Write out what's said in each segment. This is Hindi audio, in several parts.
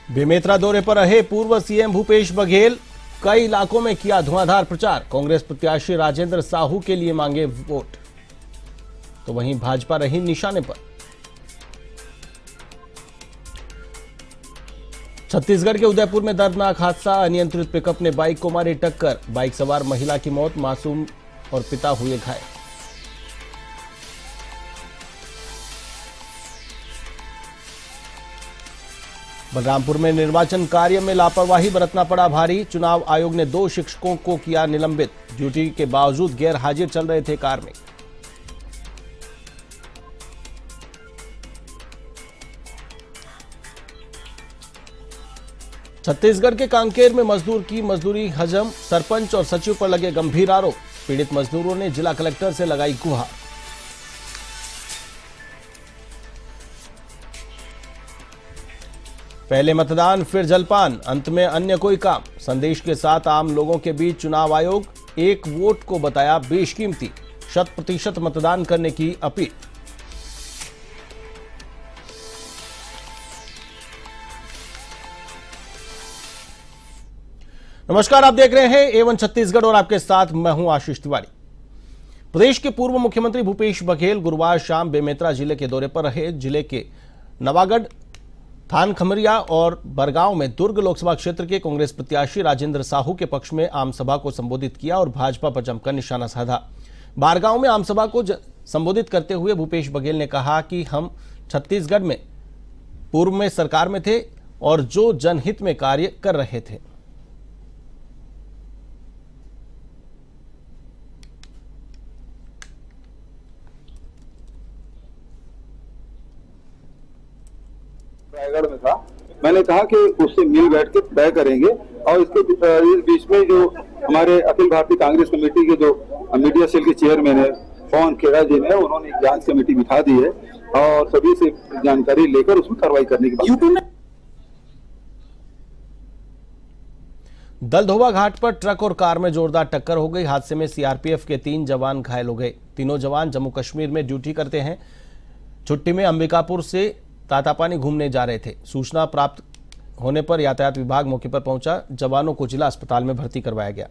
बेमेतरा दौरे पर रहे पूर्व सीएम भूपेश बघेल। कई इलाकों में किया धुआंधार प्रचार। कांग्रेस प्रत्याशी राजेंद्र साहू के लिए मांगे वोट, तो वहीं भाजपा रही निशाने पर। छत्तीसगढ़ के उदयपुर में दर्दनाक हादसा। अनियंत्रित पिकअप ने बाइक को मारी टक्कर। बाइक सवार महिला की मौत, मासूम और पिता हुए घायल। बलरामपुर में निर्वाचन कार्य में लापरवाही बरतना पड़ा भारी। चुनाव आयोग ने 2 शिक्षकों को किया निलंबित। ड्यूटी के बावजूद गैर हाजिर चल रहे थे कार्मिक। छत्तीसगढ़ के कांकेर में मजदूर की मजदूरी हजम। सरपंच और सचिव पर लगे गंभीर आरोप। पीड़ित मजदूरों ने जिला कलेक्टर से लगाई गुहार। पहले मतदान फिर जलपान, अंत में अन्य कोई काम। संदेश के साथ आम लोगों के बीच चुनाव आयोग। 1 वोट को बताया बेशकीमती। 100% मतदान करने की अपील। नमस्कार, आप देख रहे हैं A1 छत्तीसगढ़ और आपके साथ मैं हूं आशीष तिवारी। प्रदेश के पूर्व मुख्यमंत्री भूपेश बघेल गुरुवार शाम बेमेतरा जिले के दौरे पर रहे। जिले के नवागढ़, थान खमरिया और बरगांव में दुर्ग लोकसभा क्षेत्र के कांग्रेस प्रत्याशी राजेंद्र साहू के पक्ष में आमसभा को संबोधित किया और भाजपा पर जमकर निशाना साधा। बारगांव में आमसभा को संबोधित करते हुए भूपेश बघेल ने कहा कि हम छत्तीसगढ़ में पूर्व में सरकार में थे और जो जनहित में कार्य कर रहे थे। रायगढ़ में था, मैंने कहा कि उससे मिल बैठ के तय करेंगे। और इसके इस बीच में जो हमारे अखिल भारतीय कांग्रेस कमेटी के जो मीडिया सेल के चेयरमैन है पवन खेड़ा जी ने, उन्होंने एक जांच कमेटी बिठा दी है और सभी से जानकारी लेकर उसमें कार्रवाई करने की बात। दलधोवा घाट पर ट्रक और कार में जोरदार टक्कर हो गई। हादसे में सीआरपीएफ के 3 जवान घायल हो गए। तीनों जवान जम्मू कश्मीर में ड्यूटी करते हैं। छुट्टी में अंबिकापुर से तातापानी घूमने जा रहे थे। सूचना प्राप्त होने पर यातायात विभाग मौके पर पहुंचा। जवानों को जिला अस्पताल में भर्ती करवाया गया।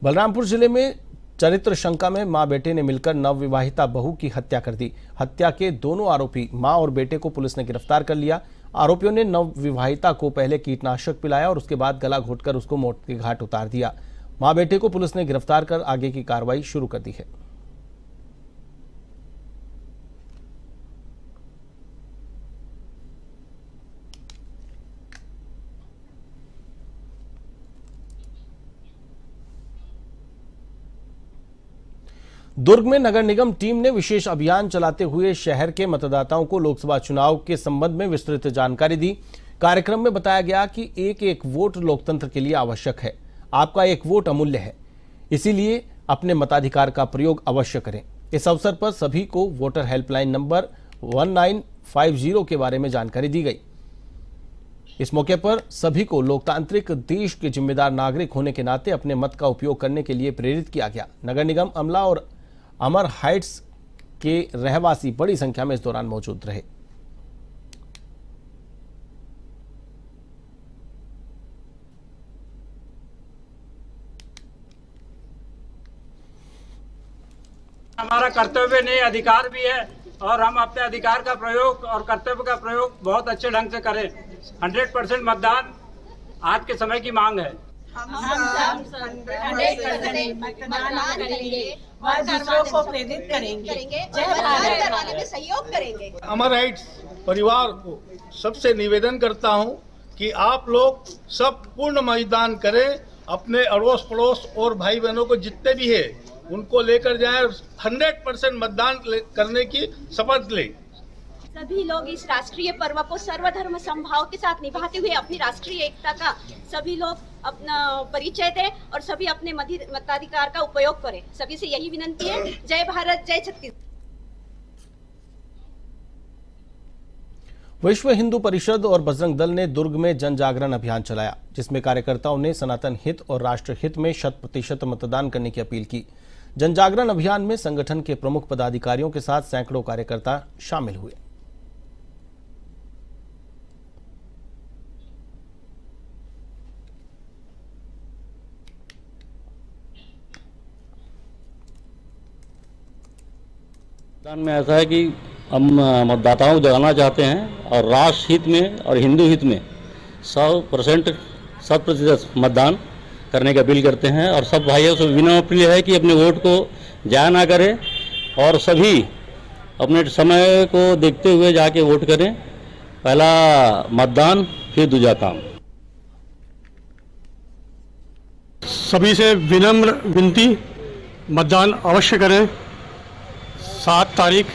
बलरामपुर जिले में चरित्र शंका में मां बेटे ने मिलकर नवविवाहिता बहू की हत्या कर दी। हत्या के दोनों आरोपी मां और बेटे को पुलिस ने गिरफ्तार कर लिया। आरोपियों ने नवविवाहिता को पहले कीटनाशक पिलाया और उसके बाद गला घोटकर उसको मौत के घाट उतार दिया। मां बेटे को पुलिस ने गिरफ्तार कर आगे की कार्रवाई शुरू कर दी है। दुर्ग में नगर निगम टीम ने विशेष अभियान चलाते हुए शहर के मतदाताओं को लोकसभा चुनाव के संबंध में विस्तृत जानकारी दी। कार्यक्रम में बताया गया कि एक वोट लोकतंत्र के लिए आवश्यक है। आपका 1 वोट अमूल्य है, इसीलिए अपने मताधिकार का प्रयोग अवश्य करें। इस अवसर पर सभी को वोटर हेल्पलाइन नंबर 1950 के बारे में जानकारी दी गई। इस मौके पर सभी को लोकतांत्रिक देश के जिम्मेदार नागरिक होने के नाते अपने मत का उपयोग करने के लिए प्रेरित किया गया। नगर निगम अमला और अमर हाइट्स के रहवासी बड़ी संख्या में इस दौरान मौजूद रहे। हमारा कर्तव्य नहीं, अधिकार भी है और हम अपने अधिकार का प्रयोग और कर्तव्य का प्रयोग बहुत अच्छे ढंग से करें। 100% मतदान आज के समय की मांग है। हम 100% मतदान करेंगे और दूसरों को प्रेरित करेंगे। जय भारत करवाने में सहयोग करेंगे। अमर हाइट्स परिवार को सबसे निवेदन करता हूं कि आप लोग सब पूर्ण मतदान करें। अपने अड़ोस पड़ोस और भाई बहनों को जितने भी है उनको लेकर जाएं। 100% मतदान करने की शपथ लें। सभी लोग इस राष्ट्रीय पर्व को सर्वधर्म समभाव के साथ निभाते हुए अपनी राष्ट्रीय एकता का सभी लोग अपना परिचय दें और सभी अपने मताधिकार का उपयोग करें। सभी से यही विनती है। जय भारत, जय छत्तीसगढ़। विश्व हिंदू परिषद और बजरंग दल ने दुर्ग में जन जागरण अभियान चलाया, जिसमें कार्यकर्ताओं ने सनातन हित और राष्ट्र हित में 100% मतदान करने की अपील की। जन जागरण अभियान में संगठन के प्रमुख पदाधिकारियों के साथ सैकड़ों कार्यकर्ता शामिल हुए। मतदान में ऐसा है कि हम मतदाताओं को जगाना चाहते हैं और राष्ट्र हित में और हिंदू हित में 100% मतदान करने की अपील करते हैं। और सब भाइयों से विनम्र अपील है कि अपने वोट को जाया ना करें और सभी अपने समय को देखते हुए जाके वोट करें। पहला मतदान, फिर दूसरा काम। सभी से विनम्र विनती, मतदान अवश्य करें। 7 तारीख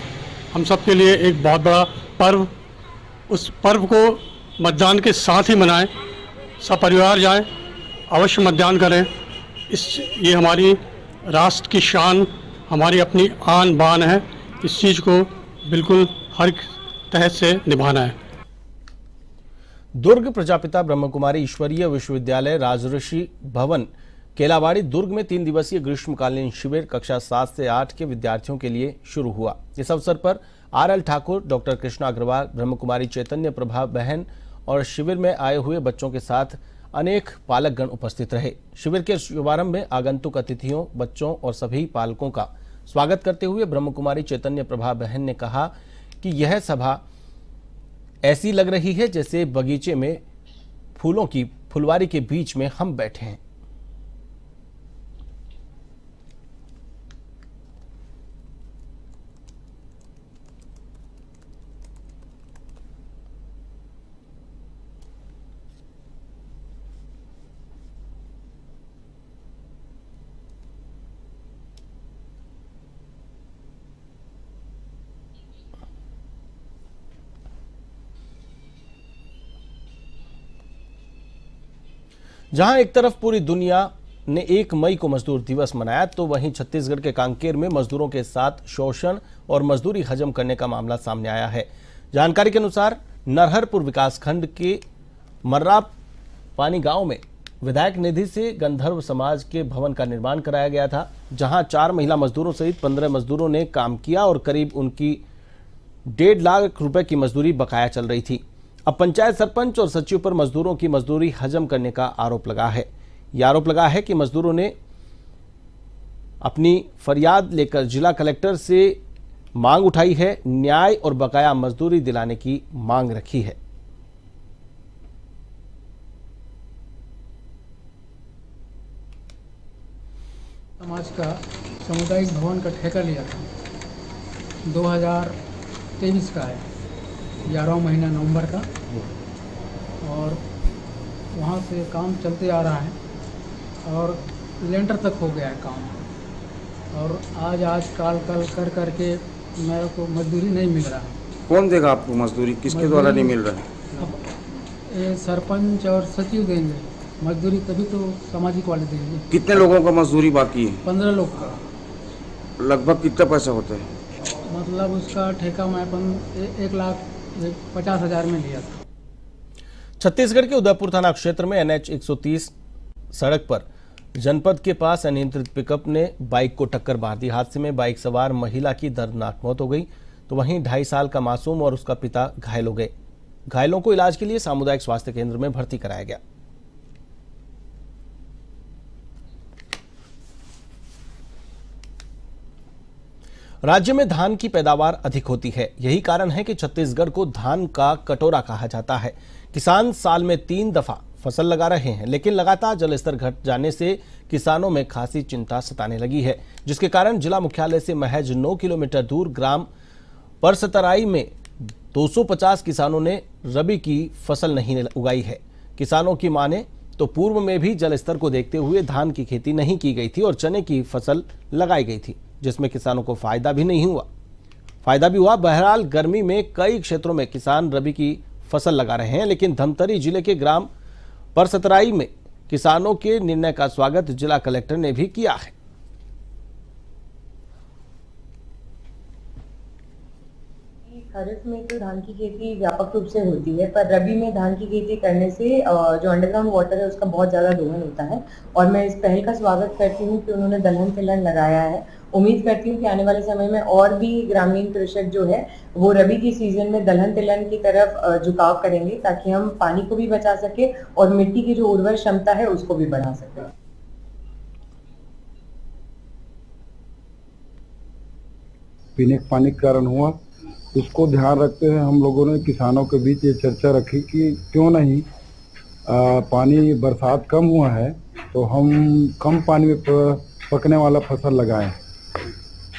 हम सब के लिए एक बहुत बड़ा पर्व, उस पर्व को मतदान के साथ ही मनाएं। सब परिवार जाएं, अवश्य मतदान करें। ये हमारी राष्ट्र की शान, हमारी अपनी आन बान है। इस चीज़ को बिल्कुल हर तहत से निभाना है। दुर्ग प्रजापिता ब्रह्मकुमारी ईश्वरीय विश्वविद्यालय राजऋषि भवन केलावाड़ी दुर्ग में 3 दिवसीय ग्रीष्मकालीन शिविर कक्षा 7 से 8 के विद्यार्थियों के लिए शुरू हुआ। इस अवसर पर RL ठाकुर, डॉक्टर कृष्णा अग्रवाल, ब्रह्मकुमारी चैतन्य प्रभा बहन और शिविर में आए हुए बच्चों के साथ अनेक पालकगण उपस्थित रहे। शिविर के शुभारंभ में आगंतुक अतिथियों, बच्चों और सभी पालकों का स्वागत करते हुए ब्रह्मकुमारी चैतन्य प्रभा बहन ने कहा कि यह सभा ऐसी लग रही है जैसे बगीचे में फूलों की फुलवारी के बीच में हम बैठे हैं। जहां एक तरफ पूरी दुनिया ने 1 मई को मजदूर दिवस मनाया, तो वहीं छत्तीसगढ़ के कांकेर में मजदूरों के साथ शोषण और मजदूरी हजम करने का मामला सामने आया है। जानकारी के अनुसार नरहरपुर विकासखंड के मर्रा पानी गांव में विधायक निधि से गंधर्व समाज के भवन का निर्माण कराया गया था, जहां 4 महिला मजदूरों सहित 15 मजदूरों ने काम किया और करीब उनकी 1.5 लाख रुपए की मजदूरी बकाया चल रही थी। अब पंचायत सरपंच और सचिव पर मजदूरों की मजदूरी हजम करने का आरोप लगा है। यह आरोप लगा है कि मजदूरों ने अपनी फरियाद लेकर जिला कलेक्टर से मांग उठाई है, न्याय और बकाया मजदूरी दिलाने की मांग रखी है। समाज का सामुदायिक भवन का ठेका लिया था, 2023 का है, 11वां महीना नवंबर का, और वहाँ से काम चलते आ रहा है और लेंटर तक हो गया है काम। और आज कल कर करके मेरे को मजदूरी नहीं मिल रहा है। कौन देगा आपको मजदूरी? किसके द्वारा नहीं मिल रहा है? अब ये सरपंच और सचिव देंगे मजदूरी, तभी तो सामाजिक वाले देंगे। कितने लोगों का मजदूरी बाकी है? 15 लोग का। लगभग कितना पैसा होता है? मतलब उसका ठेका मैं 1,50,000 में लिया था। छत्तीसगढ़ के उदयपुर थाना क्षेत्र में NH 130 सड़क पर जनपद के पास अनियंत्रित पिकअप ने बाइक को टक्कर मार दी। हादसे में बाइक सवार महिला की दर्दनाक मौत हो गई, तो वहीं 2.5 साल का मासूम और उसका पिता घायल हो गए। घायलों को इलाज के लिए सामुदायिक स्वास्थ्य केंद्र में भर्ती कराया गया। राज्य में धान की पैदावार अधिक होती है। यही कारण है कि छत्तीसगढ़ को धान का कटोरा कहा जाता है। किसान साल में 3 दफा फसल लगा रहे हैं, लेकिन लगातार जलस्तर घट जाने से किसानों में खासी चिंता सताने लगी है, जिसके कारण जिला मुख्यालय से महज 9 किलोमीटर दूर ग्राम परसतराई में 250 किसानों ने रबी की फसल नहीं उगाई है। किसानों की माने तो पूर्व में भी जलस्तर को देखते हुए धान की खेती नहीं की गई थी और चने की फसल लगाई गई थी, जिसमें किसानों को फायदा भी नहीं हुआ, फायदा भी हुआ। बहरहाल गर्मी में कई क्षेत्रों में किसान रबी की फसल लगा रहे हैं, लेकिन धमतरी जिले के ग्राम परसतराई में किसानों के निर्णय का स्वागत जिला कलेक्टर ने भी किया है। खरीफ में तो धान की खेती व्यापक रूप से होती है, पर रबी में धान की खेती करने से जो अंडरग्राउंड वाटर है उसका बहुत ज़्यादा दोहन होता है। और मैं इस पहल का स्वागत करती हूँ कि उन्होंने दलहन तिलहन लगाया है। उम्मीद करती हूँ कि आने वाले समय में और भी ग्रामीण कृषक जो है वो रबी की सीजन में दलहन तिलहन की तरफ झुकाव करेंगे, ताकि हम पानी को भी बचा सके और मिट्टी की जो उर्वर क्षमता है उसको भी बढ़ा सके। पीने के पानी के कारण हुआ, उसको ध्यान रखते हुए हम लोगों ने किसानों के बीच ये चर्चा रखी कि क्यों नहीं पानी बरसात कम हुआ है तो हम कम पानी में पकने वाला फसल लगाएं।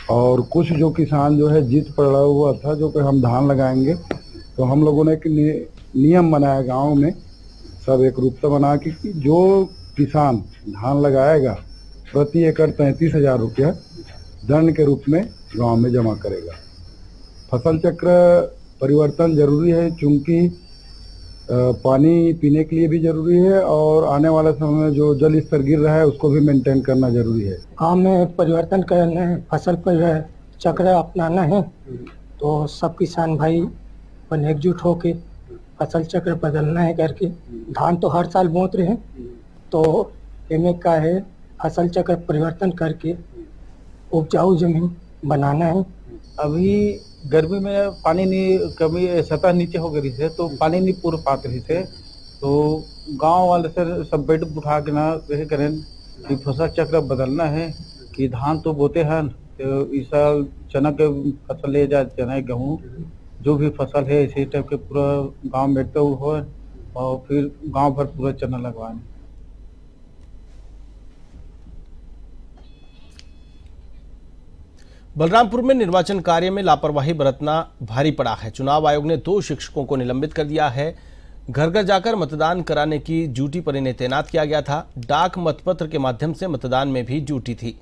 और कुछ जो किसान जो है जिद पड़ा हुआ था जो कि हम धान लगाएंगे, तो हम लोगों ने एक नियम बनाया गांव में, सब एक रूप से बना कि जो किसान धान लगाएगा प्रति एकड़ 33,000 रुपया दंड के रूप में गांव में जमा करेगा। फसल चक्र परिवर्तन जरूरी है, चूंकि पानी पीने के लिए भी जरूरी है और आने वाले समय में जो जल स्तर गिर रहा है उसको भी मेंटेन करना जरूरी है। गाँव में परिवर्तन करना है, फसल पर चक्र अपनाना है, तो सब किसान भाई अपन एकजुट होके फसल चक्र बदलना है करके। धान तो हर साल बोते रहे, तो इनमें का है फसल चक्र परिवर्तन करके उपजाऊ जमीन बनाना है। अभी गर्मी में पानी नहीं कमी सतह नीचे हो गई है तो पानी नहीं पूरा पाते रही थे, तो गांव वाले से सब बैठ उठा के ना यही करें कि फसल चक्र बदलना है कि धान तो बोते हैं तो इस साल चना के फसल ले जाए, चना गेहूँ जो भी फसल है इसी टाइप के पूरा गांव में बैठते हुए और फिर गांव भर पूरा चना लगवाएं। बलरामपुर में निर्वाचन कार्य में लापरवाही बरतना भारी पड़ा है। चुनाव आयोग ने 2 शिक्षकों को निलंबित कर दिया है। घर घर जाकर मतदान कराने की ड्यूटी पर इन्हें तैनात किया गया था। डाक मतपत्र के माध्यम से मतदान में भी ड्यूटी थी।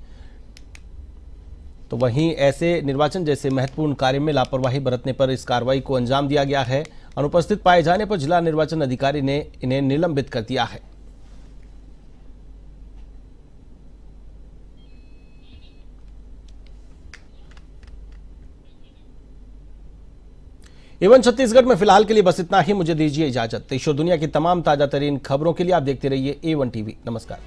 तो वहीं ऐसे निर्वाचन जैसे महत्वपूर्ण कार्य में लापरवाही बरतने पर इस कार्रवाई को अंजाम दिया गया है। अनुपस्थित पाए जाने पर जिला निर्वाचन अधिकारी ने इन्हें निलंबित कर दिया है। एवन छत्तीसगढ़ में फिलहाल के लिए बस इतना ही। मुझे दीजिए इजाजत। देश और दुनिया की तमाम ताजा तरीन खबरों के लिए आप देखते रहिए A1 TV। नमस्कार।